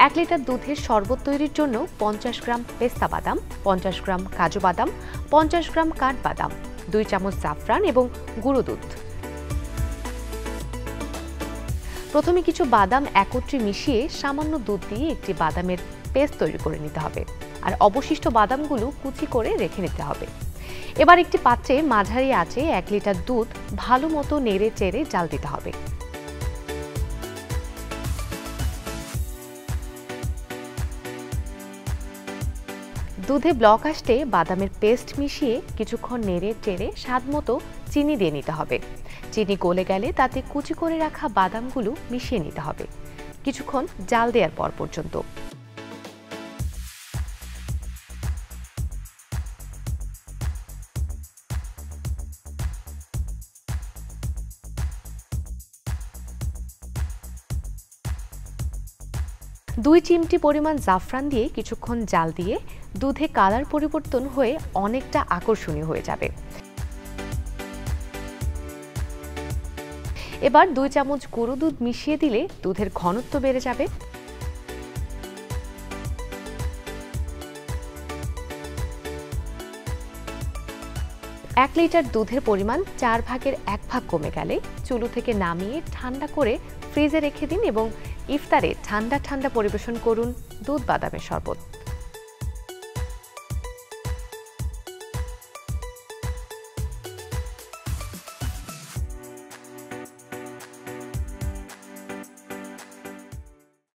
1 litre দুধের শরবত তৈরির জন্য 50 গ্রাম পেস্তা বাদাম, 50 গ্রাম কাজু বাদাম, 50 গ্রাম কাঠবাদাম, 2 চামচ জাফরান এবং গুঁড়ো দুধ। প্রথমে কিছু বাদাম একত্রে মিশিয়ে সামান্য দুধ দিয়ে একটি বাদামের পেস্ট তৈরি করে নিতে হবে, আর অবশিষ্ট বাদামগুলো কুচি করে রেখে নিতে হবে। এবার একটি পাত্রে মাঝারি আঁচে 1 লিটার দুধ ভালো মতো নেড়ে চেড়ে জাল দিতে হবে। দুধে ব্লক আসলে বাদামের পেস্ট মিশিয়ে কিছুক্ষণ নেড়ে চেড়ে স্বাদ মতো চিনি দিয়ে নিতে হবে। চিনি গলে গেলে তাতে কুচি করে রাখা বাদামগুলো মিশিয়ে নিতে হবে কিছুক্ষণ জাল দেওয়ার পর পর্যন্ত। দুই চিমটি পরিমাণ জাফরান দিয়ে কিছুক্ষণ জাল দিয়ে দুধে কালার পরিবর্তন হয়ে অনেকটা আকর্ষণীয় হয়ে যাবে। এবার 2 চামচ গুঁড়ো দুধ মিশিয়ে দিলে দুধের ঘনত্ব বেড়ে যাবে। এক লিটার দুধের পরিমাণ 4 ভাগের 1 ভাগ কমে গেলে চুলো থেকে নামিয়ে ঠান্ডা করে ফ্রিজে রেখে দিন এবং ইফতারে ঠান্ডা ঠান্ডা পরিবেশন করুন দুধ বাদামের শরবত।